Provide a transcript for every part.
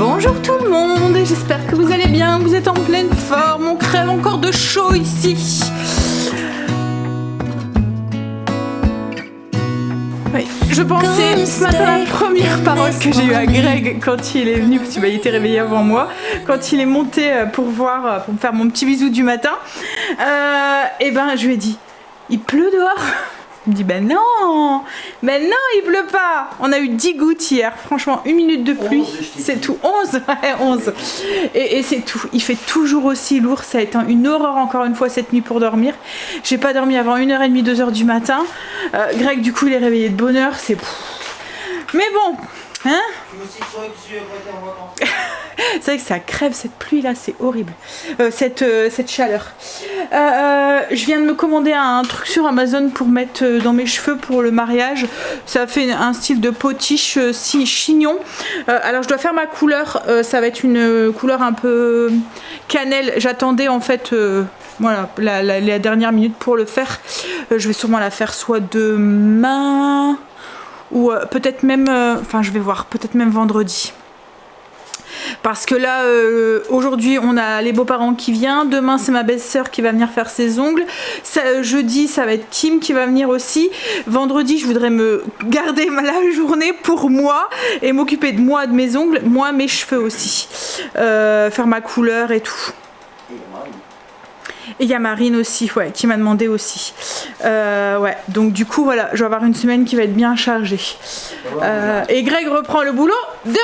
Bonjour tout le monde, j'espère que vous allez bien, vous êtes en pleine forme, on crève encore de chaud ici. Oui, je pensais ce matin la première parole que j'ai eue à Greg quand il est venu, parce qu'il était réveillé avant moi, quand il est monté pour me faire mon petit bisou du matin, et ben je lui ai dit, il pleut dehors? Il me dit ben non, il pleut pas. On a eu 10 gouttes hier, franchement 1 minute de pluie, c'est tout. 11, ouais 11. Et c'est tout, il fait toujours aussi lourd, ça a été une horreur encore une fois cette nuit pour dormir. J'ai pas dormi avant 1h30, 2h du matin. Greg du coup il est réveillé de bonne heure, c'est... Mais bon, hein. C'est vrai que ça crève cette pluie là, c'est horrible, cette chaleur. Je viens de me commander un truc sur Amazon pour mettre dans mes cheveux pour le mariage. Ça fait un style de potiche chignon. Alors je dois faire ma couleur, ça va être une couleur un peu cannelle. J'attendais en fait voilà, la dernière minute pour le faire. Je vais sûrement la faire soit demain ou peut-être même, enfin je vais voir, peut-être même vendredi. Parce que là, aujourd'hui, on a les beaux-parents qui viennent. Demain, c'est ma belle-sœur qui va venir faire ses ongles. Jeudi, ça va être Kim qui va venir aussi. Vendredi, je voudrais me garder la journée pour moi et m'occuper de moi, de mes ongles, moi, mes cheveux aussi. Faire ma couleur et tout. Et il y a Marine aussi, ouais, qui m'a demandé aussi. Ouais, donc du coup, voilà, je vais avoir une semaine qui va être bien chargée. Et Greg reprend le boulot demain,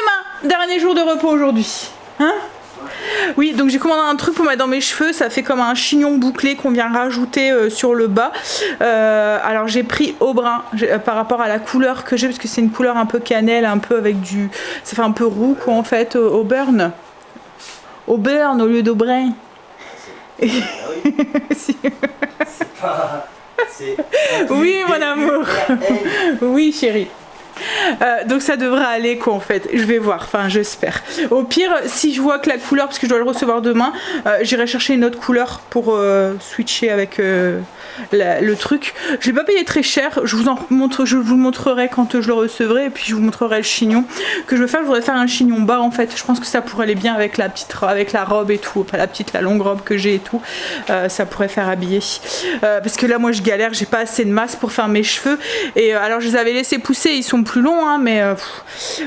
dernier jour de repos aujourd'hui. Hein? Oui, donc j'ai commandé un truc pour mettre dans mes cheveux, ça fait comme un chignon bouclé qu'on vient rajouter sur le bas. Alors j'ai pris au brun par rapport à la couleur que j'ai, parce que c'est une couleur un peu cannelle, un peu avec du... ça fait un peu roux quoi en fait, au burn. Au burn au lieu d'au brun. Oui. Oui mon amour. Oui chérie. Donc ça devrait aller quoi en fait, je vais voir, enfin j'espère. Au pire si je vois que la couleur, parce que je dois le recevoir demain, j'irai chercher une autre couleur pour switcher avec le truc. Je l'ai pas payé très cher, je vous le montrerai quand je le recevrai, et puis je vous montrerai le chignon que je veux faire. Je voudrais faire un chignon bas en fait, je pense que ça pourrait aller bien avec avec la robe et tout, enfin la longue robe que j'ai et tout, ça pourrait faire habiller. Parce que là moi je galère, j'ai pas assez de masse pour faire mes cheveux, et alors je les avais laissés pousser, ils sont plus long hein, mais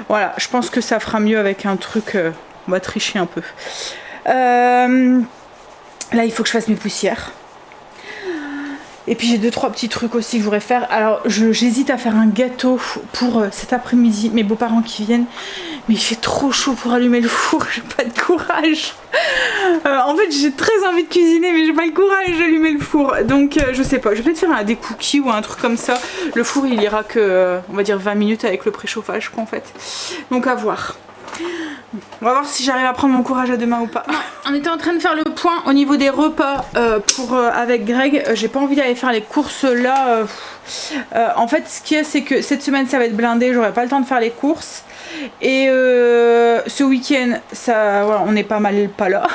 voilà, je pense que ça fera mieux avec un truc, on va tricher un peu. Là il faut que je fasse mes poussières, et puis j'ai 2-3 petits trucs aussi que je voudrais faire. Alors j'hésite à faire un gâteau pour cet après-midi, mes beaux-parents qui viennent, mais il fait trop chaud pour allumer le four, j'ai pas de courage. En fait j'ai très envie de cuisiner, mais j'ai pas le courage d'allumer le four, donc je sais pas, je vais peut-être faire des cookies ou un truc comme ça. Le four il ira que on va dire 20 minutes avec le préchauffage quoi en fait, donc à voir. On va voir si j'arrive à prendre mon courage à demain ou pas. On était en train de faire le point au niveau des repas avec Greg. J'ai pas envie d'aller faire les courses là. En fait ce qu'il y a c'est que cette semaine ça va être blindé, j'aurai pas le temps de faire les courses. Et ce week-end, voilà, on est pas là.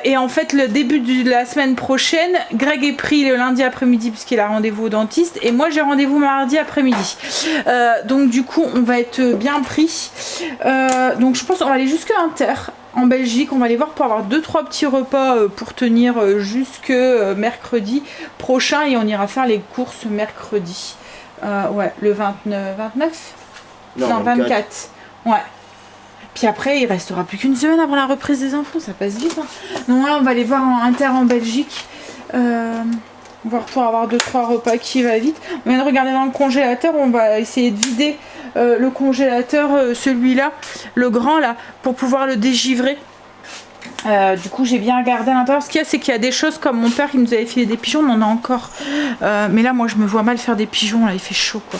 Et en fait, le début de la semaine prochaine, Greg est pris le lundi après-midi puisqu'il a rendez-vous au dentiste, et moi j'ai rendez-vous mardi après-midi. Donc du coup, on va être bien pris. Donc je pense qu'on va aller jusqu'à Inter en Belgique. On va aller voir pour avoir 2-3 petits repas pour tenir jusque mercredi prochain, et on ira faire les courses mercredi. Ouais, le 29. Non, 24. Ouais. Puis après, il restera plus qu'une semaine avant la reprise des enfants, ça passe vite. Hein. Donc là, on va aller voir en Inter en Belgique. Voir pour avoir 2-3 repas qui va vite. On vient de regarder dans le congélateur, on va essayer de vider le congélateur, celui-là, le grand là, pour pouvoir le dégivrer. Du coup j'ai bien regardé à l'intérieur. Ce qu'il y a c'est qu'il y a des choses comme mon père qui nous avait filé des pigeons, on en a encore, mais là moi je me vois mal faire des pigeons, là il fait chaud quoi.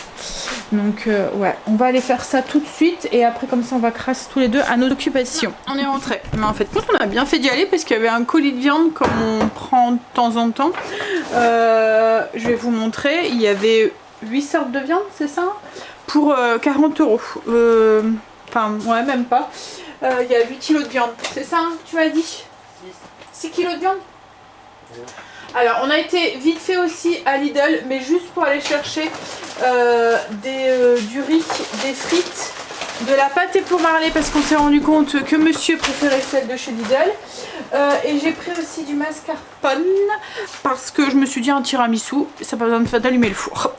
Donc ouais, on va aller faire ça tout de suite, et après comme ça on va crasser tous les deux à nos occupations. On est rentré, mais en fait on a bien fait d'y aller parce qu'il y avait un colis de viande comme on prend de temps en temps. Je vais vous montrer, il y avait 8 sortes de viande, c'est ça, pour 40 €. Enfin ouais, même pas. Il y a 8 kilos de viande, c'est ça hein, tu m'as dit 6 kilos de viande. Alors on a été vite fait aussi à Lidl, mais juste pour aller chercher du riz, des frites, de la pâté pour Marley parce qu'on s'est rendu compte que monsieur préférait celle de chez Lidl. Et j'ai pris aussi du mascarpone parce que je me suis dit un tiramisu, ça n'a pas besoin d'allumer le four.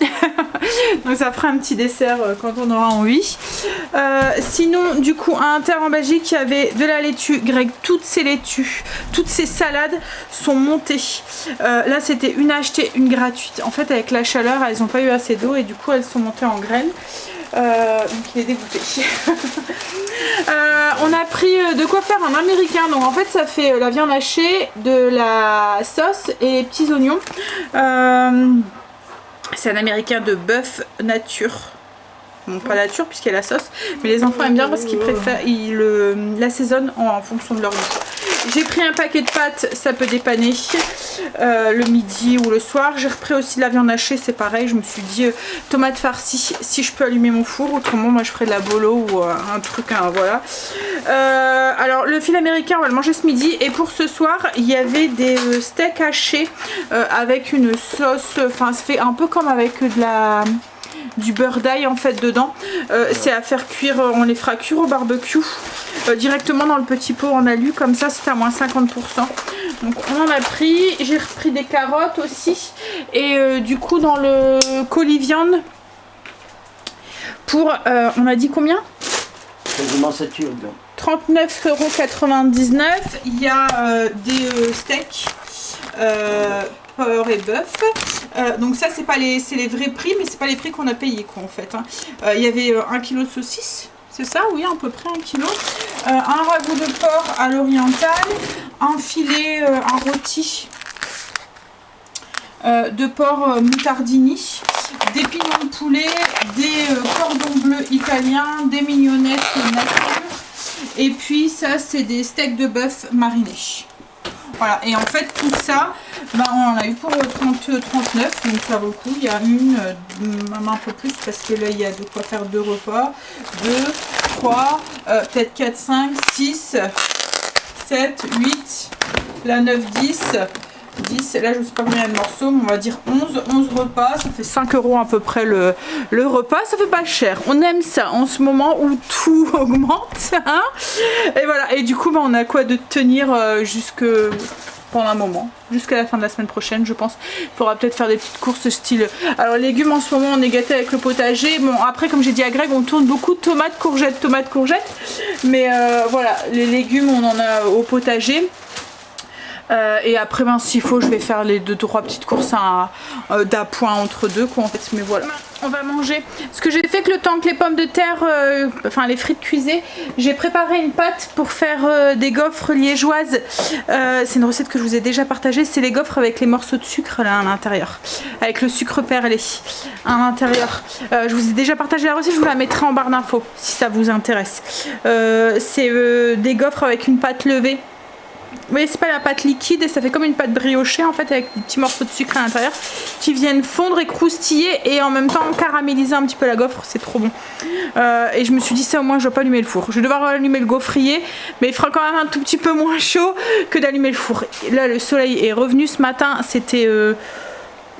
Donc ça fera un petit dessert quand on aura envie. Sinon du coup à Inter en Belgique il y avait de la laitue. Greg, toutes ces laitues, toutes ces salades sont montées. Là c'était une achetée, une gratuite. En fait avec la chaleur elles n'ont pas eu assez d'eau et du coup elles sont montées en graines. Donc il est dégoûté. On a pris de quoi faire un américain. Donc en fait ça fait la viande hachée, de la sauce et les petits oignons. C'est un américain de bœuf nature. Bon, pas nature puisqu'il y a la sauce, mais les enfants aiment bien parce qu'ils préfèrent, ils l'assaisonnent en fonction de leur goût. J'ai pris un paquet de pâtes, ça peut dépanner le midi ou le soir. J'ai repris aussi de la viande hachée, c'est pareil. Je me suis dit tomate farcie, si je peux allumer mon four, autrement moi je ferai de la bolo ou un truc, voilà. Alors le fil américain on va le manger ce midi et pour ce soir il y avait des steaks hachés avec une sauce, enfin ça fait un peu comme avec du beurre d'ail en fait dedans. C'est à faire cuire, on les fera cuire au barbecue directement dans le petit pot en alu, comme ça c'était à moins 50%. Donc on en a pris, j'ai repris des carottes aussi et du coup dans le colis viande pour on a dit combien? Quasiment 7 €. 39,99 €. Il y a des steaks porc et bœuf. Donc ça c'est les vrais prix, mais c'est pas les prix qu'on a payé quoi en fait. Il y avait 1 kg de saucisses, c'est ça? Oui, à peu près 1 kg. Un ragoût de porc à l'oriental, un filet, un rôti de porc moutardini, des pignons de poulet, des cordons bleus italiens, des mignonnettes nature, et puis ça c'est des steaks de bœuf marinés. Voilà, et en fait tout ça, ben, on en a eu pour 39, donc ça vaut le coup. Il y a même un peu plus parce que là il y a de quoi faire 2 repas, 2, 3, peut-être 4, 5, 6, 7, 8, là 9, 10, 10, là je ne sais pas combien de morceaux, mais on va dire 11 repas, ça fait 5 € à peu près le repas, ça fait pas cher. On aime ça en ce moment où tout augmente, hein, et voilà, et du coup ben, on a quoi de tenir pendant un moment, jusqu'à la fin de la semaine prochaine je pense. Il faudra peut-être faire des petites courses style, alors légumes en ce moment on est gâté avec le potager. Bon après comme j'ai dit à Greg on tourne beaucoup de tomates, courgettes, mais voilà, les légumes on en a au potager. Et après ben, s'il faut je vais faire les 2-3 petites courses d'appoint entre deux quoi en fait, mais voilà. On va manger. Ce que j'ai fait que le temps que les pommes de terre, enfin les frites cuisaient, j'ai préparé une pâte pour faire des gaufres liégeoises. C'est une recette que je vous ai déjà partagée. C'est les gaufres avec les morceaux de sucre là à l'intérieur, avec le sucre perlé à l'intérieur. Je vous ai déjà partagé la recette, je vous la mettrai en barre d'infos si ça vous intéresse. C'est des gaufres avec une pâte levée. Oui, c'est pas la pâte liquide et ça fait comme une pâte briochée en fait avec des petits morceaux de sucre à l'intérieur qui viennent fondre et croustiller et en même temps caraméliser un petit peu la gaufre, c'est trop bon. Et je me suis dit ça au moins je dois pas allumer le four. Je vais devoir allumer le gaufrier mais il fera quand même un tout petit peu moins chaud que d'allumer le four. Et là le soleil est revenu ce matin, c'était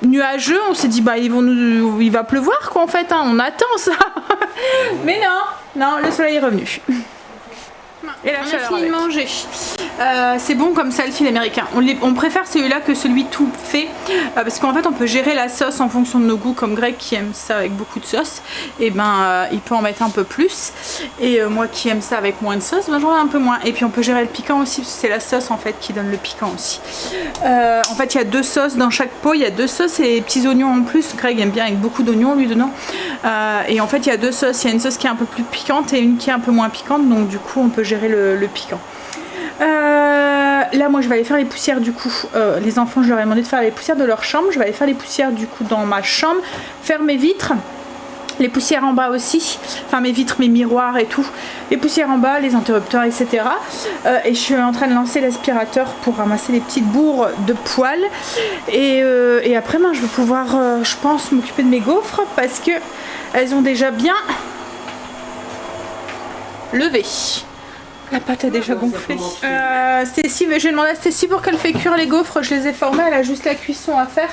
nuageux, on s'est dit bah il va pleuvoir quoi en fait, hein, on attend ça. Mais non, le soleil est revenu. Et la chaleur, on a fini de manger. C'est bon comme ça le fil américain. On préfère celui-là que celui tout fait parce qu'en fait on peut gérer la sauce en fonction de nos goûts, comme Greg qui aime ça avec beaucoup de sauce, et ben il peut en mettre un peu plus. Et moi qui aime ça avec moins de sauce, ben j'en ai un peu moins. Et puis on peut gérer le piquant aussi parce que c'est la sauce en fait qui donne le piquant aussi. En fait il y a 2 sauces dans chaque pot, il y a 2 sauces et les petits oignons en plus. Greg aime bien avec beaucoup d'oignons lui dedans. Et en fait il y a 2 sauces, il y a une sauce qui est un peu plus piquante et une qui est un peu moins piquante, donc du coup on peut gérer le piquant. Là moi je vais aller faire les poussières du coup, les enfants je leur ai demandé de faire les poussières de leur chambre, je vais aller faire les poussières du coup dans ma chambre, faire mes vitres, les poussières en bas aussi, enfin mes vitres, mes miroirs et tout, les poussières en bas, les interrupteurs etc. Et je suis en train de lancer l'aspirateur pour ramasser les petites bourres de poils et après ben, je vais pouvoir je pense m'occuper de mes gaufres parce que elles ont déjà bien levé. La pâte a déjà gonflé. Stécie, j'ai demandé à Stécie pour qu'elle fait cuire les gaufres. Je les ai formés, elle a juste la cuisson à faire.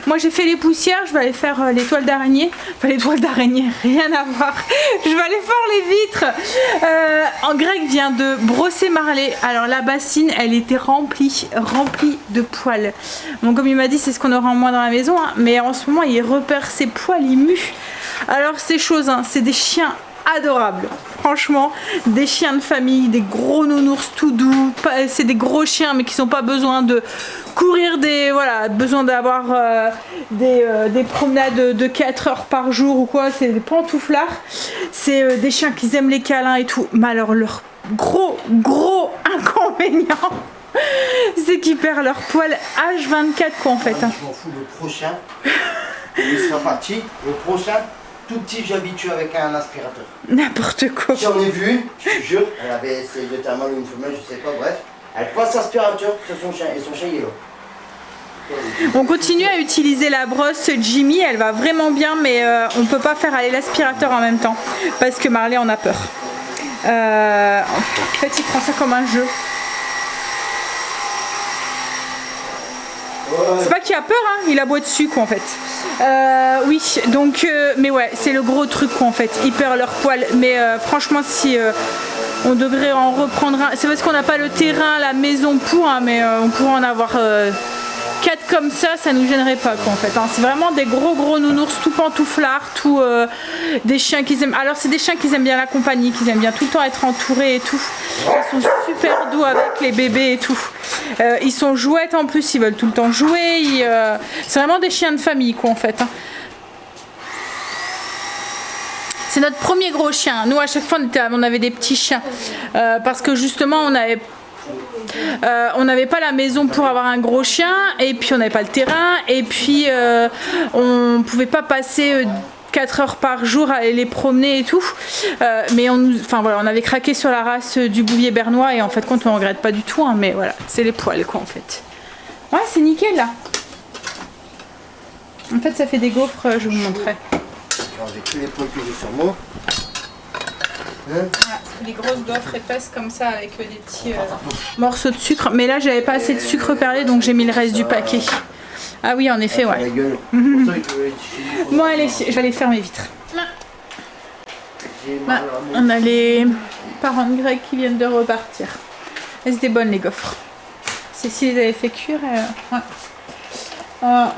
Moi j'ai fait les poussières, je vais aller faire les toiles d'araignée. Enfin les toiles d'araignée, rien à voir. Je vais aller faire les vitres. En grec vient de brosser Marley. Alors la bassine, elle était remplie de poils. Bon, comme il m'a dit, c'est ce qu'on aura en moins dans la maison. Hein, mais en ce moment, il repère ses poils, il mue. Alors ces choses, hein, c'est des chiens adorables, franchement, des chiens de famille, des gros nounours tout doux, c'est des gros chiens mais qui n'ont pas besoin de courir besoin d'avoir des promenades de 4 heures par jour ou quoi, c'est des pantouflards, c'est des chiens qui aiment les câlins et tout, mais alors leur gros inconvénient c'est qu'ils perdent leur poil H24 quoi en fait. Je m'en fous, le prochain, il sera parti, le prochain tout petit, j'habitue avec un aspirateur. N'importe quoi. J'en ai vu, je te jure, elle avait essayé de thermal ou une femelle, je sais pas, bref. Elle passe l'aspirateur sur son chien et son chien il est là. On continue à utiliser la brosse Jimmy, elle va vraiment bien, mais on peut pas faire aller l'aspirateur en même temps parce que Marley en a peur. En fait, il prend ça comme un jeu. C'est pas qu'il a peur, hein, il aboie dessus quoi en fait. Oui, donc, mais ouais, c'est le gros truc quoi en fait. Ils perdent leur poil, mais franchement, si on devrait en reprendre un, c'est parce qu'on n'a pas le terrain, la maison pour, hein, mais on pourrait en avoir 4 comme ça nous gênerait pas quoi en fait. Hein. C'est vraiment des gros nounours, tout pantouflards, tout des chiens qui aiment. Alors c'est des chiens qui aiment bien la compagnie, qui aiment bien tout le temps être entourés et tout. Ils sont super doux avec les bébés et tout. Ils sont jouettes en plus, ils veulent tout le temps jouer. C'est vraiment des chiens de famille quoi en fait. Hein. C'est notre premier gros chien. Nous à chaque fois on avait des petits chiens parce que justement on n'avait pas la maison pour avoir un gros chien et puis on n'avait pas le terrain et puis on pouvait pas passer 4 heures par jour à aller les promener et tout, mais on avait craqué sur la race du bouvier bernois et en fait on regrette pas du tout, hein, mais voilà, c'est les poils quoi en fait. Ouais, c'est nickel là. En fait ça fait des gaufres, je vous montrerai. Avec tous les poils que j'ai sur moi. Voilà, des grosses gaufres épaisses comme ça avec des petits morceaux de sucre, mais là j'avais pas assez de sucre perlé donc j'ai mis le reste du paquet. Ah oui en effet ouais. Bon allez, je vais aller faire mes vitres. On a les parents de Greg qui viennent de repartir. Elles étaient bonnes les gaufres. Cécile les avait fait cuire. Ouais.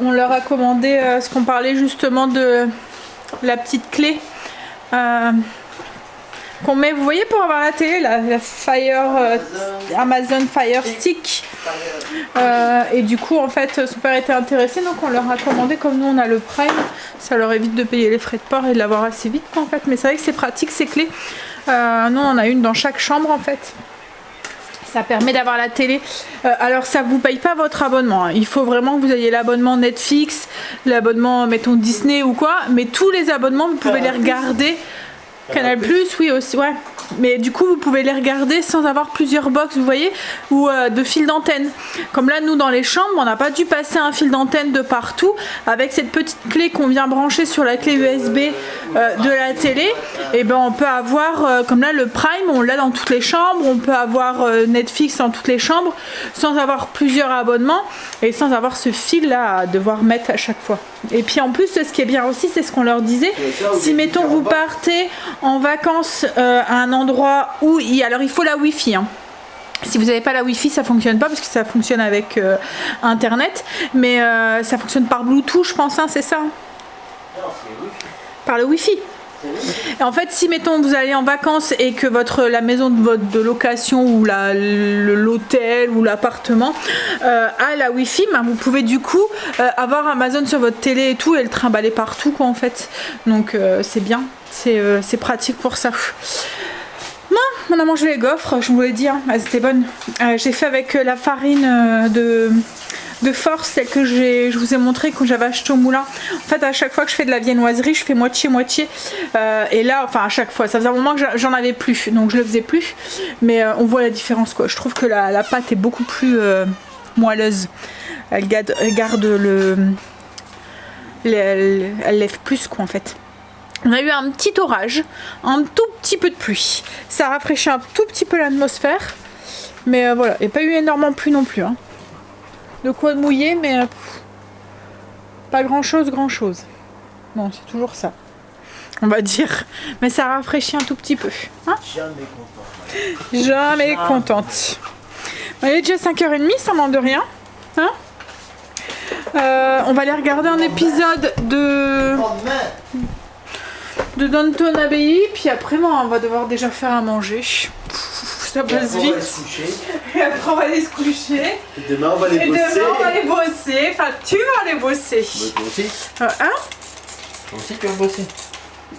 On leur a commandé ce qu'on parlait justement de la petite clé qu'on met, vous voyez, pour avoir la télé, la Amazon Fire Stick. Et du coup, en fait, son père était intéressé, donc on leur a commandé, comme nous on a le Prime, ça leur évite de payer les frais de port et de l'avoir assez vite, quoi, en fait. Mais c'est vrai que c'est pratique, ces clés. Nous, on en a une dans chaque chambre, en fait. Ça permet d'avoir la télé. Alors ça vous paye pas votre abonnement. Hein. Il faut vraiment que vous ayez l'abonnement Netflix, l'abonnement mettons Disney ou quoi. Mais tous les abonnements, vous pouvez les regarder. Canal Plus, oui aussi, ouais. Mais du coup, vous pouvez les regarder sans avoir plusieurs box, vous voyez, ou de fil d'antenne. Comme là, nous, dans les chambres, on n'a pas dû passer un fil d'antenne de partout. Avec cette petite clé qu'on vient brancher sur la clé USB de la télé, et ben on peut avoir, comme là, le Prime, on l'a dans toutes les chambres. On peut avoir Netflix dans toutes les chambres, sans avoir plusieurs abonnements et sans avoir ce fil-là à devoir mettre à chaque fois. Et puis en plus, ce qui est bien aussi, c'est ce qu'on leur disait. Si, mettons, vous partez en vacances à un endroit où alors il faut la Wi-Fi. Hein. Si vous n'avez pas la Wi-Fi, ça fonctionne pas parce que ça fonctionne avec Internet, mais ça fonctionne par Bluetooth, je pense. Hein, c'est ça. Non, c'est Wi-Fi. Par le Wi-Fi. Et en fait, si mettons vous allez en vacances et que la maison de location ou l'hôtel ou l'appartement a la Wi-Fi, ben, vous pouvez du coup avoir Amazon sur votre télé et tout et le trimballer partout quoi en fait. Donc c'est bien, c'est pratique pour ça. Bon, on a mangé les gaufres, je vous l'ai dit, hein, elles étaient bonnes. J'ai fait avec la farine de Force, celle que je vous ai montré quand j'avais acheté au moulin. En fait, à chaque fois que je fais de la viennoiserie, je fais moitié-moitié. Et là, enfin à chaque fois, ça faisait un moment que j'en avais plus, donc je le faisais plus. Mais on voit la différence quoi. Je trouve que la pâte est beaucoup plus moelleuse. Elle garde elle lève plus quoi en fait. On a eu un petit orage, un tout petit peu de pluie. Ça rafraîchit un tout petit peu l'atmosphère. Mais voilà, il n'y a pas eu énormément de pluie non plus. Hein. De quoi mouiller, mais pas grand chose. Non, c'est toujours ça. On va dire. Mais ça rafraîchit un tout petit peu. Hein? Jamais contente. Il est déjà 5h30, ça manque de rien. Hein? On va aller regarder un épisode de Downton Abbey, puis après on va devoir déjà faire à manger. Ça passe vite. Et après on va aller se coucher. Et demain on va aller bosser. Demain on va aller bosser. Enfin tu vas aller bosser. Toi aussi. Hein? Toi aussi tu vas bosser.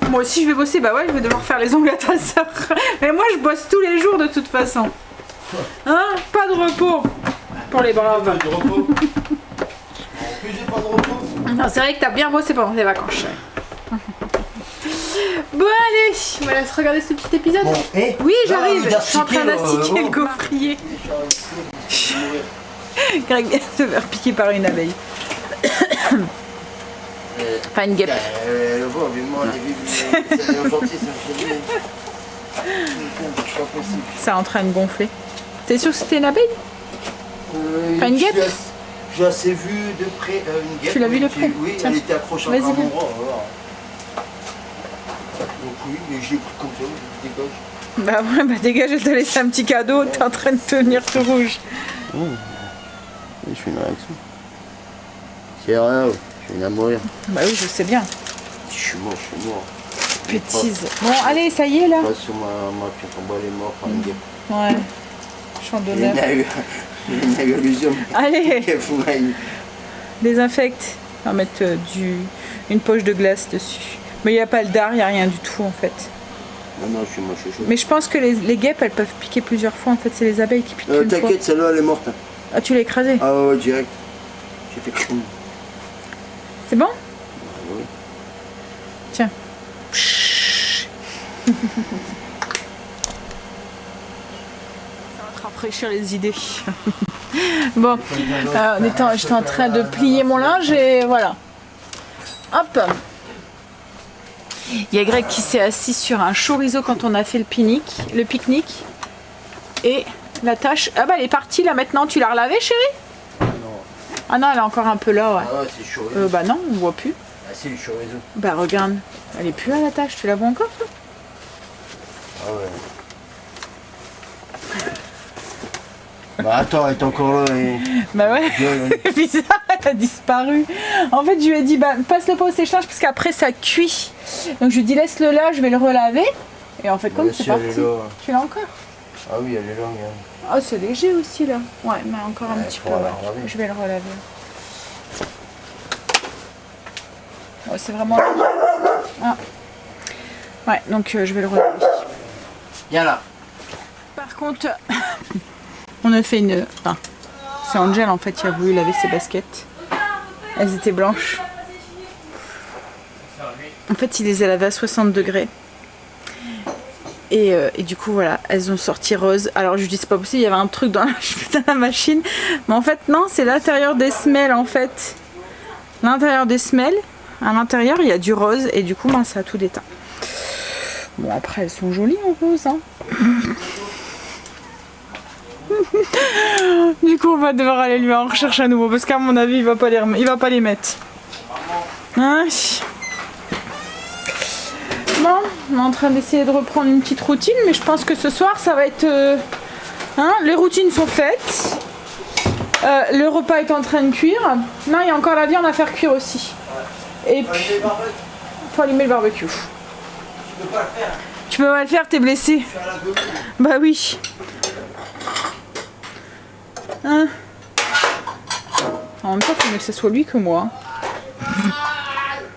Moi aussi je vais bosser, bah ouais je vais devoir faire les ongles à ta soeur. Mais moi je bosse tous les jours de toute façon. Hein? Pas de repos pour les braves. Pas de repos. Plus j'ai pas de repos. Non, c'est vrai que t'as bien bossé pendant tes vacances. Bon allez, on va se regarder ce petit épisode. Bon, oui j'arrive, je suis en train d'astiquer le gaufrier. Greg vient de se faire piquer par une abeille. Enfin une guêpe. Le voit, vivement, c'est gentil, ça est en train de gonfler. T'es sûr que c'était une abeille? Pas une guêpe? J'ai assez vu de près une guêpe. Tu l'as vu de près? Oui, elle était accrochée à un endroit. Donc oui, mais j'ai pris comme ça, je dégage. Bah ouais, bah dégage, je te laisse un petit cadeau, t'es en train de tenir tout rouge. Oh. Je fais une réaction. C'est rien, je viens de mourir. Bah oui, je sais bien. Je suis mort. Bêtise. Bon, allez, ça y est là. Pas sur ma pièce en bas, elle est morte par une guêpe. Ouais. Chant d'honneur. Une allusion. Allez. Désinfecte. On va mettre une poche de glace dessus. Mais il n'y a pas le dard, il n'y a rien du tout en fait. Non, je suis moche. Mais je pense que les guêpes, elles peuvent piquer plusieurs fois. En fait, c'est les abeilles qui piquent une fois. T'inquiète, celle-là, elle est morte. Ah, tu l'as écrasée? Ah ouais, direct. J'ai fait crème. C'est bon? Oui. Tiens. Ça va te rafraîchir les idées. Bon, j'étais en train de plier mon linge et voilà. Hop. Il y a Greg qui s'est assis sur un chorizo quand on a fait le pique-nique. Et la tâche... Ah bah elle est partie là maintenant. Tu l'as relavée chérie? Non. Ah non, elle est encore un peu là, ouais. Ah ouais, c'est chorizo. Bah non, on ne voit plus. Ah c'est le chorizo. Bah regarde, elle est plus à la tâche. Tu la vois encore toi? Ah ouais. Bah attends, elle est encore là et... Bah ouais, c'est bizarre, elle a disparu. En fait, je lui ai dit, bah passe-le pas au séchage parce qu'après ça cuit. Donc je lui ai dit, laisse-le là, je vais le relaver. Et en fait, comme c'est parti, tu l'as encore? Ah oui, elle est là, regarde. Ah, c'est léger aussi là. Ouais, mais encore un petit peu. Ouais. Je vais le relaver. Ouais, c'est vraiment... Ah. Ouais, donc je vais le relaver. Viens là. Par contre... On a fait une... Enfin, c'est Angel en fait qui a voulu laver ses baskets. Elles étaient blanches. En fait, il les a lavées à 60 degrés. Et du coup, voilà, elles ont sorti rose. Alors, je lui dis, c'est pas possible, il y avait un truc dans la machine. Mais en fait, non, c'est l'intérieur des semelles en fait. L'intérieur des semelles. À l'intérieur, il y a du rose. Et du coup, ben, ça a tout déteint. Bon, après, elles sont jolies en rose, hein. Du coup on va devoir aller lui en rechercher à nouveau parce qu'à mon avis il va pas les mettre. Hein? Bon, on est en train d'essayer de reprendre une petite routine, mais je pense que ce soir ça va être... hein, les routines sont faites. Le repas est en train de cuire. Non, il y a encore la viande à faire cuire aussi. Et puis... faut allumer le barbecue. Tu peux pas le faire. Tu peux pas le faire, t'es blessé. Bah oui. Hein? En même temps, il faut mieux que ce soit lui que moi.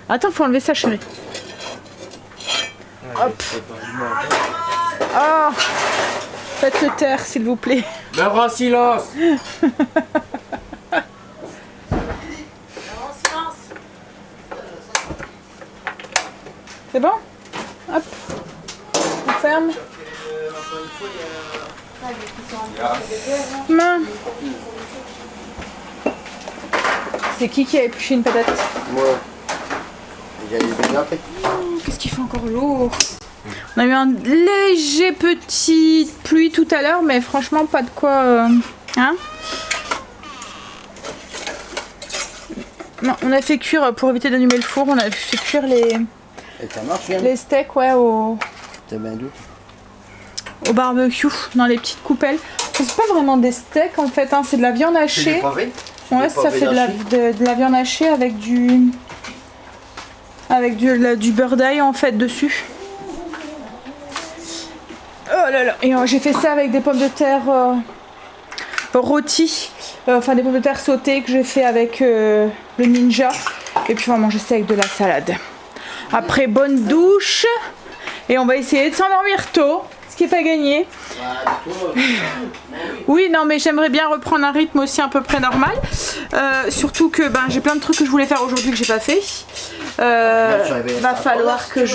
Attends, faut enlever ça, chérie. Hop. Oh. Faites-le taire, s'il vous plaît. Le grand silence. C'est bon? Hop. On ferme. Main. C'est qui a épluché une patate? Moi. J'allais déjà fait. qu'est-ce qu'il fait encore lourd? On a eu un léger petit pluie tout à l'heure, mais franchement pas de quoi... Hein? Non, on a fait cuire, pour éviter d'allumer le four, on a fait cuire les... Et ça marche bien? Les steaks, ouais, T'as bien doute? Au barbecue, dans les petites coupelles. C'est pas vraiment des steaks en fait, hein, c'est de la viande hachée. Ouais, ça fait de la viande hachée avec du beurre d'ail en fait dessus. Oh là là. Et j'ai fait ça avec des pommes de terre rôties, enfin des pommes de terre sautées que j'ai fait avec le ninja. Et puis on va manger ça avec de la salade. Après bonne douche et on va essayer de s'endormir tôt. Ce qui n'est pas gagné. Oui, non, mais j'aimerais bien reprendre un rythme aussi à peu près normal. Surtout que j'ai plein de trucs que je voulais faire aujourd'hui que j'ai pas fait. Va falloir que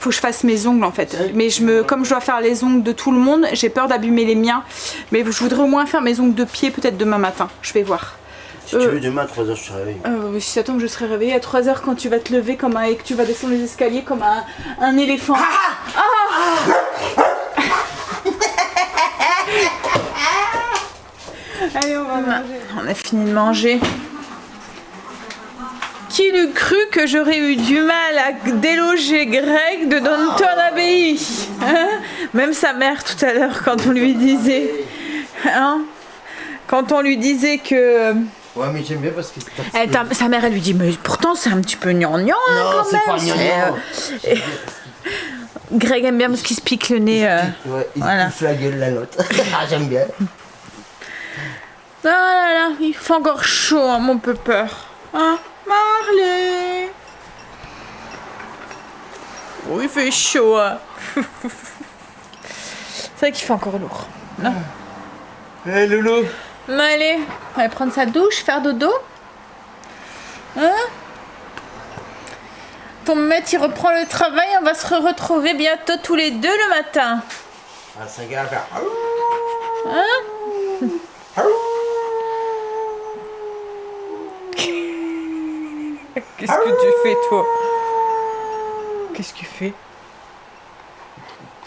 faut que je fasse mes ongles en fait. Mais comme je dois faire les ongles de tout le monde, j'ai peur d'abîmer les miens. Mais je voudrais au moins faire mes ongles de pied peut-être demain matin. Je vais voir. Si tu veux, demain à 3h, je te réveille. Si attends que je serai réveillée à 3h quand tu vas te lever et que tu vas descendre les escaliers comme un éléphant. Allez, on va manger. On a fini de manger. Qui l'eût cru que j'aurais eu du mal à déloger Greg de Downton Abbey, hein? Même sa mère tout à l'heure quand on lui disait... Hein? Quand on lui disait que... Ouais, mais j'aime bien parce que... sa mère, elle lui dit, mais pourtant c'est un petit peu gnangnan quand même. Non, c'est pas gnangnan. Greg aime bien parce qu'il se pique le nez. Ouais, il se la gueule la note. J'aime bien. Ah là là, il fait encore chaud, hein, mon peur. Hein, Marley? Oh, il fait chaud, hein. C'est vrai qu'il fait encore lourd. Non? Hé, Loulou. Allez, on va prendre sa douche, faire dodo. Hein? Ton maître il reprend le travail, on va se retrouver bientôt tous les deux le matin. À 5h à faire. Hein? Qu'est-ce que tu fais toi? Qu'est-ce que tu fais?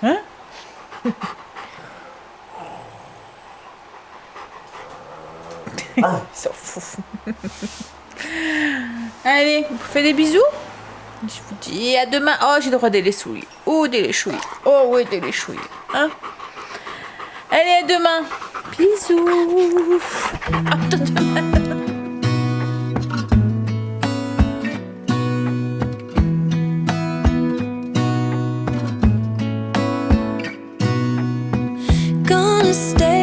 Hein? Il s'en fout. Allez, vous faites des bisous. Je vous dis à demain. Oh, j'ai le droit des lessouilles. Oh, des léchouilles. Oh, oui, des léchouilles. Hein? Allez, à demain. Bisous. À demain. Gonna stay